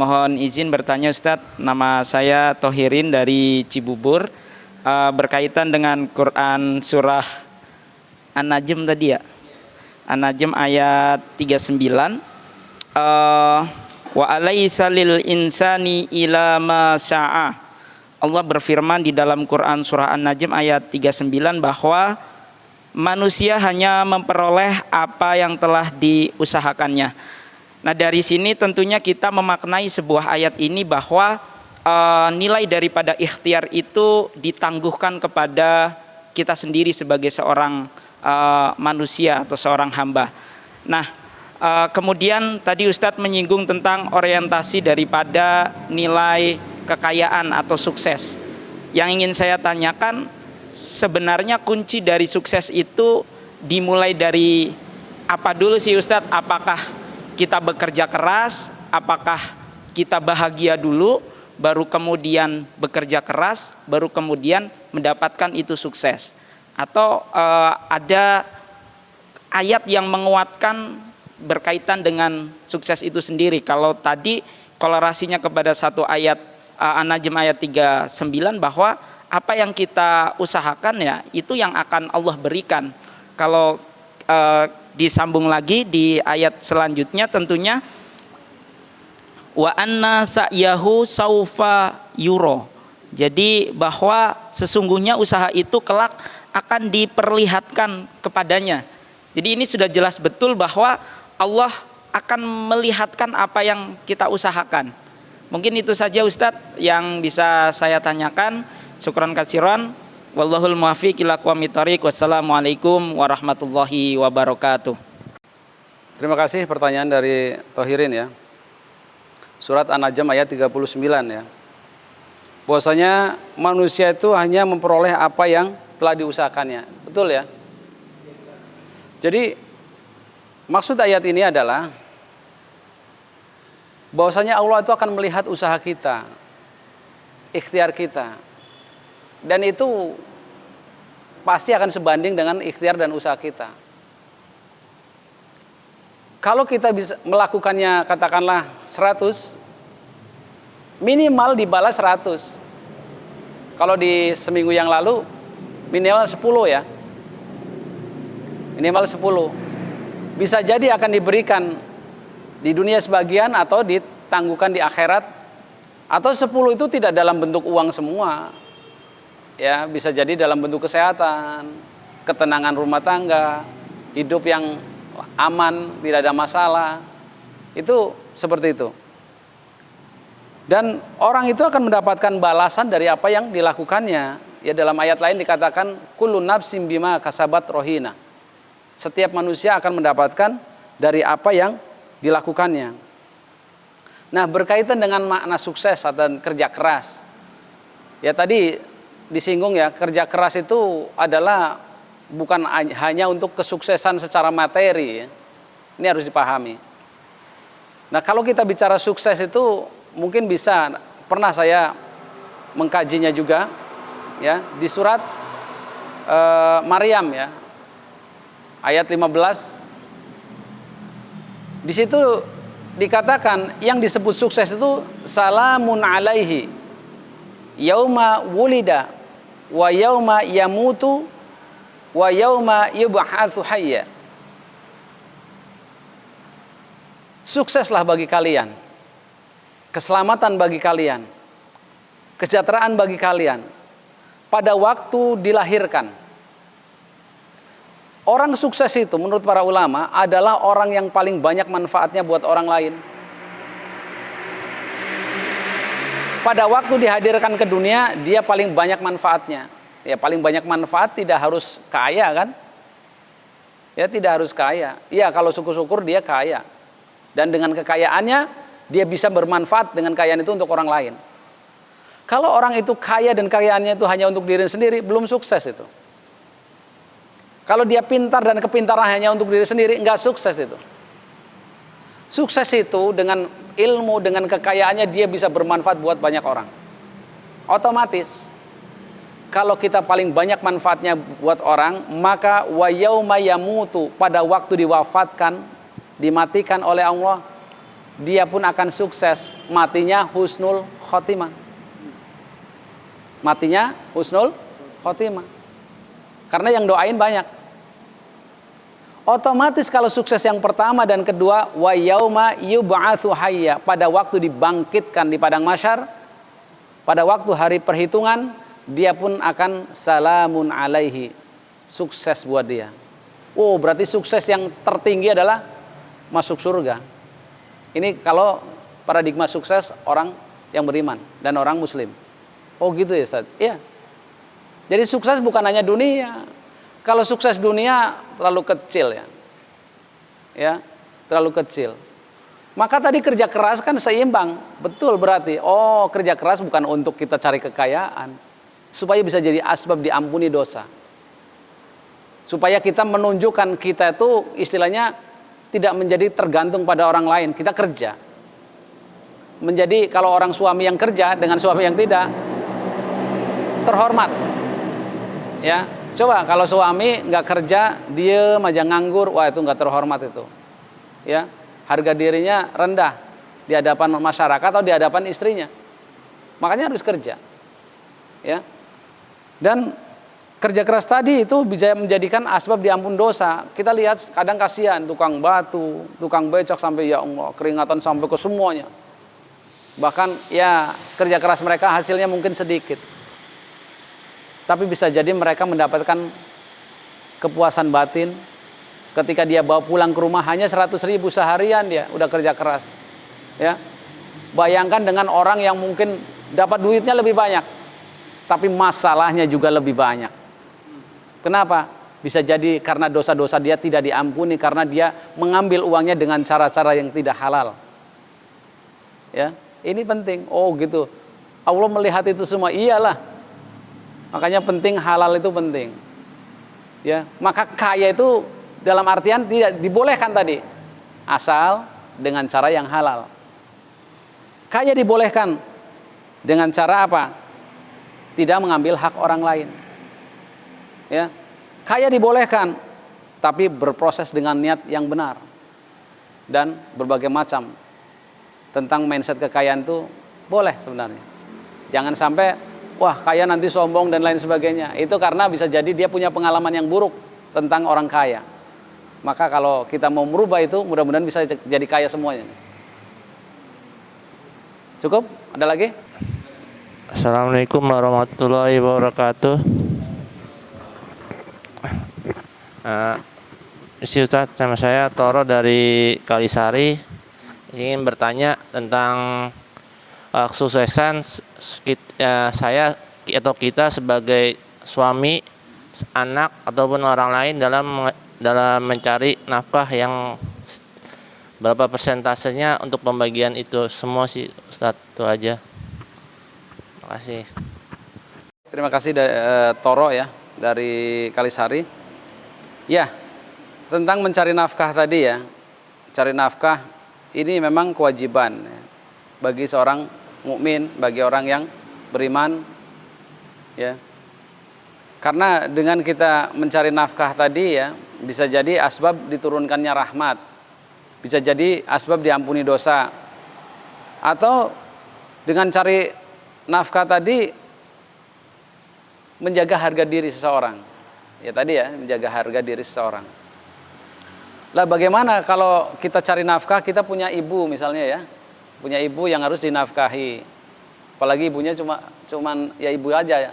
Mohon izin bertanya Ustadz, nama saya Tohirin dari Cibubur, berkaitan dengan Quran surah An-Najm tadi ya, An-Najm ayat 39, wa alaysa lil insani ila ma syaa. Allah berfirman di dalam Quran surah An-Najm ayat 39 bahwa manusia hanya memperoleh apa yang telah diusahakannya. Nah, dari sini tentunya kita memaknai sebuah ayat ini bahwa nilai daripada ikhtiar itu ditangguhkan kepada kita sendiri sebagai seorang manusia atau seorang hamba. Nah, kemudian tadi Ustadz menyinggung tentang orientasi daripada nilai kekayaan atau sukses. Yang ingin saya tanyakan, sebenarnya kunci dari sukses itu dimulai dari apa dulu sih Ustadz? Apakah kita bekerja keras? Apakah kita bahagia dulu, baru kemudian bekerja keras, baru kemudian mendapatkan itu sukses? Atau ada ayat yang menguatkan berkaitan dengan sukses itu sendiri? Kalau tadi kolerasinya kepada satu ayat An-Najm ayat 39 bahwa apa yang kita usahakan ya itu yang akan Allah berikan. Kalau disambung lagi di ayat selanjutnya tentunya wa anna sa'yahu saufa yuro. Jadi bahwa sesungguhnya usaha itu kelak akan diperlihatkan kepadanya. Jadi ini sudah jelas betul bahwa Allah akan melihatkan apa yang kita usahakan. Mungkin itu saja Ustadz yang bisa saya tanyakan. Syukran katsiran. Wallahul muwaffiq ila aqwamit thoriq. Wassalamualaikum warahmatullahi wabarakatuh. Terima kasih pertanyaan dari Tohirin ya. Surat An-Najm ayat 39 ya. Bahwasanya manusia itu hanya memperoleh apa yang telah diusahakannya. Betul ya? Jadi maksud ayat ini adalah bahwasanya Allah itu akan melihat usaha kita, ikhtiar kita. Dan itu pasti akan sebanding dengan ikhtiar dan usaha kita. Kalau kita bisa melakukannya katakanlah 100, minimal dibalas 100. Kalau di seminggu yang lalu minimal 10 ya. Minimal 10. Bisa jadi akan diberikan di dunia sebagian atau ditangguhkan di akhirat. Atau 10 itu tidak dalam bentuk uang semua. Ya, bisa jadi dalam bentuk kesehatan, ketenangan rumah tangga, hidup yang aman, tidak ada masalah. Itu seperti itu. Dan orang itu akan mendapatkan balasan dari apa yang dilakukannya. Ya, dalam ayat lain dikatakan kullu nafsin bima kasabat rohina. Setiap manusia akan mendapatkan dari apa yang dilakukannya. Nah, berkaitan dengan makna sukses dan kerja keras. Ya, tadi disinggung ya, kerja keras itu adalah bukan hanya untuk kesuksesan secara materi ya. Ini harus dipahami. Nah, kalau kita bicara sukses itu mungkin bisa, pernah saya mengkajinya juga ya, di surat Maryam ya, ayat 15. Di situ dikatakan yang disebut sukses itu salamun alaihi yauma wulida wa yauma yamutu wa yauma yub'atsu hayya. Sukseslah bagi kalian, keselamatan bagi kalian, kesejahteraan bagi kalian pada waktu dilahirkan. Orang sukses itu menurut para ulama adalah orang yang paling banyak manfaatnya buat orang lain. Pada waktu dihadirkan ke dunia, dia paling banyak manfaatnya. Ya, paling banyak manfaat tidak harus kaya kan? Ya, tidak harus kaya. Ya, kalau syukur-syukur dia kaya. Dan dengan kekayaannya, dia bisa bermanfaat dengan kekayaan itu untuk orang lain. Kalau orang itu kaya dan kekayaannya itu hanya untuk diri sendiri, belum sukses itu. Kalau dia pintar dan kepintaran hanya untuk diri sendiri, enggak sukses itu. Sukses itu dengan ilmu, dengan kekayaannya dia bisa bermanfaat buat banyak orang. Otomatis kalau kita paling banyak manfaatnya buat orang, maka wa yauma yamutu, pada waktu diwafatkan, dimatikan oleh Allah, dia pun akan sukses. Matinya husnul khotimah. Matinya husnul khotimah. Karena yang doain banyak. Otomatis kalau sukses yang pertama dan kedua, wa yauma yub'atsu hayya, pada waktu dibangkitkan di padang mahsyar, pada waktu hari perhitungan, dia pun akan salamun alaihi, sukses buat dia. Oh, berarti sukses yang tertinggi adalah masuk surga. Ini kalau paradigma sukses orang yang beriman dan orang muslim. Oh gitu ya Ustaz? Iya. Jadi sukses bukan hanya dunia. Kalau sukses dunia terlalu kecil ya. Ya, terlalu kecil. Maka tadi kerja keras kan seimbang. Betul berarti. Oh, kerja keras bukan untuk kita cari kekayaan. Supaya bisa jadi asbab diampuni dosa. Supaya kita menunjukkan kita itu istilahnya tidak menjadi tergantung pada orang lain. Kita kerja. Menjadi kalau orang suami yang kerja dengan suami yang tidak, terhormat. Ya, coba kalau suami nggak kerja, diem aja nganggur, wah itu nggak terhormat itu. Ya, harga dirinya rendah di hadapan masyarakat atau di hadapan istrinya. Makanya harus kerja. Ya. Dan kerja keras tadi itu bisa menjadikan asbab diampun dosa. Kita lihat kadang kasihan tukang batu, tukang becak sampai ya Allah, keringatan sampai ke semuanya. Bahkan ya kerja keras mereka hasilnya mungkin sedikit. Tapi bisa jadi mereka mendapatkan kepuasan batin ketika dia bawa pulang ke rumah hanya 100.000 seharian, dia udah kerja keras. Ya. Bayangkan dengan orang yang mungkin dapat duitnya lebih banyak, tapi masalahnya juga lebih banyak. Kenapa? Bisa jadi karena dosa-dosa dia tidak diampuni karena dia mengambil uangnya dengan cara-cara yang tidak halal. Ya, ini penting. Oh gitu. Allah melihat itu semua. Iyalah. Makanya penting, halal itu penting. Ya, maka kaya itu dalam artian tidak dibolehkan tadi, asal dengan cara yang halal. Kaya dibolehkan dengan cara apa? Tidak mengambil hak orang lain. Ya, kaya dibolehkan, tapi berproses dengan niat yang benar dan berbagai macam tentang mindset kekayaan itu boleh sebenarnya. Jangan sampai wah kaya nanti sombong dan lain sebagainya. Itu karena bisa jadi dia punya pengalaman yang buruk tentang orang kaya. Maka kalau kita mau merubah itu, mudah-mudahan bisa jadi kaya semuanya. Cukup? Ada lagi? Assalamualaikum warahmatullahi wabarakatuh. Ustaz, nama saya Toro dari Kalisari. Ingin bertanya tentang kesuksesan saya atau kita sebagai suami, anak ataupun orang lain dalam mencari nafkah, yang berapa persentasenya untuk pembagian itu semua sih Ustaz, itu aja. Terima kasih. Terima kasih Toro ya dari Kalisari. Ya, tentang mencari nafkah tadi ya. Cari nafkah ini memang kewajiban ya, bagi seorang mukmin, bagi orang yang beriman ya. Karena dengan kita mencari nafkah tadi ya, bisa jadi asbab diturunkannya rahmat, bisa jadi asbab diampuni dosa. Atau dengan cari nafkah tadi menjaga harga diri seseorang. Ya tadi ya, menjaga harga diri seseorang. Lah bagaimana kalau kita cari nafkah, kita punya ibu misalnya ya. Punya ibu yang harus dinafkahi. Apalagi ibunya cuman ya ibu aja ya.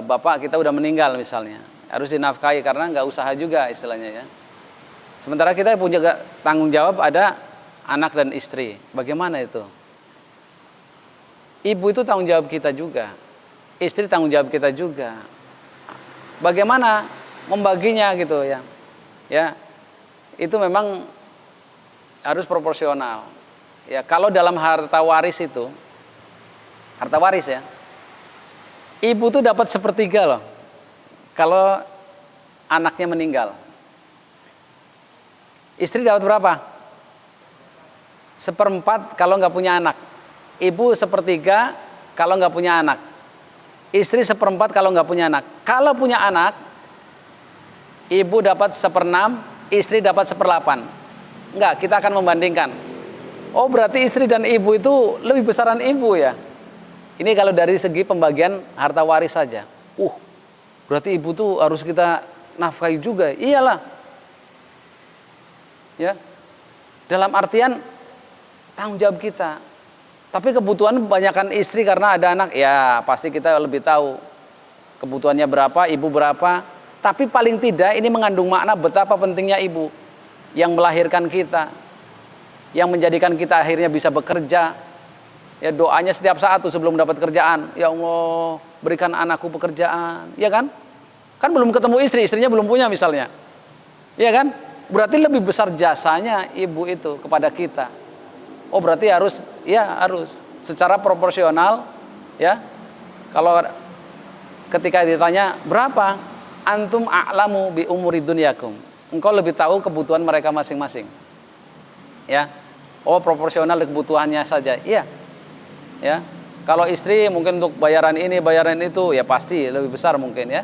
Bapak kita udah meninggal misalnya, harus dinafkahi karena nggak usaha juga istilahnya ya. Sementara kita punya tanggung jawab, ada anak dan istri. Bagaimana itu? Ibu itu tanggung jawab kita juga, istri tanggung jawab kita juga. Bagaimana membaginya gitu ya? Ya, itu memang harus proporsional. Ya, kalau dalam harta waris itu, harta waris ya, ibu tuh dapat 1/3 loh kalau anaknya meninggal. Istri dapat berapa? 1/4 kalau nggak punya anak. Ibu 1/3 kalau nggak punya anak. Istri 1/4 kalau nggak punya anak. Kalau punya anak, ibu dapat 1/6, istri dapat 1/8. Enggak, kita akan membandingkan. Oh berarti istri dan ibu itu lebih besaran ibu ya. Ini kalau dari segi pembagian harta waris saja. Berarti ibu tuh harus kita nafkahi juga. Iyalah. Ya. Dalam artian tanggung jawab kita. Tapi kebutuhan kebanyakan istri karena ada anak, ya pasti kita lebih tahu kebutuhannya berapa, ibu berapa. Tapi paling tidak ini mengandung makna betapa pentingnya ibu yang melahirkan kita, yang menjadikan kita akhirnya bisa bekerja. Ya doanya setiap saat tuh sebelum dapat kerjaan, ya Allah berikan anakku pekerjaan, ya kan? Kan belum ketemu istri, istrinya belum punya misalnya, ya kan? Berarti lebih besar jasanya ibu itu kepada kita. Oh berarti harus, ya harus secara proporsional, ya. Kalau ketika ditanya berapa, antum a'lamu bi umuri dunyakum, engkau lebih tahu kebutuhan mereka masing-masing, ya. Oh proporsional kebutuhannya saja, iya. Ya, kalau istri mungkin untuk bayaran ini, bayaran itu, ya pasti lebih besar mungkin ya.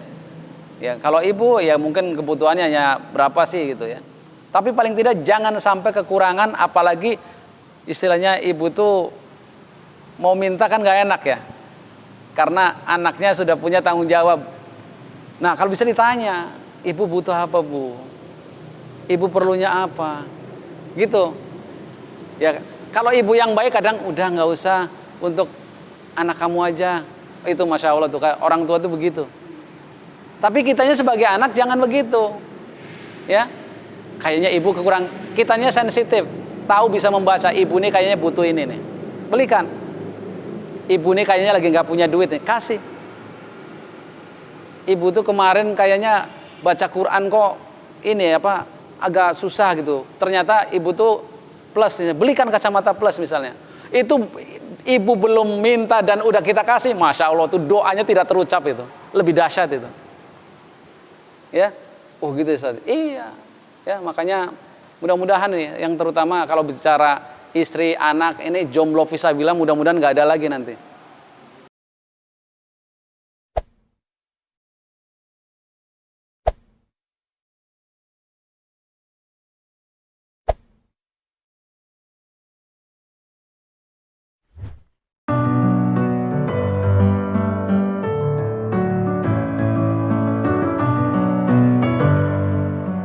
Ya, kalau ibu ya mungkin kebutuhannya hanya berapa sih gitu ya. Tapi paling tidak jangan sampai kekurangan, apalagi istilahnya ibu tuh mau minta kan gak enak ya. Karena anaknya sudah punya tanggung jawab. Nah, kalau bisa ditanya, ibu butuh apa, Bu? Ibu perlunya apa? Gitu. Ya, kalau ibu yang baik kadang udah nggak usah, untuk anak kamu aja. Itu Masya Allah tuh, orang tua tuh begitu. Tapi kitanya sebagai anak jangan begitu. Ya. Kayaknya ibu kekurang, kitanya sensitif, tahu bisa membaca, ibu nih kayaknya butuh ini nih. Belikan. Ibu nih kayaknya lagi nggak punya duit nih, kasih. Ibu tuh kemarin kayaknya baca Quran kok ini apa agak susah gitu. Ternyata ibu tuh plus, belikan kacamata plus misalnya. Itu ibu belum minta dan udah kita kasih, Masya Allah tuh doanya tidak terucap itu, lebih dahsyat itu. Ya, oh gitu Ustaz. Iya, ya makanya mudah-mudahan nih, yang terutama kalau bicara istri, anak ini jomblo fisabilillah, mudah-mudahan nggak ada lagi nanti.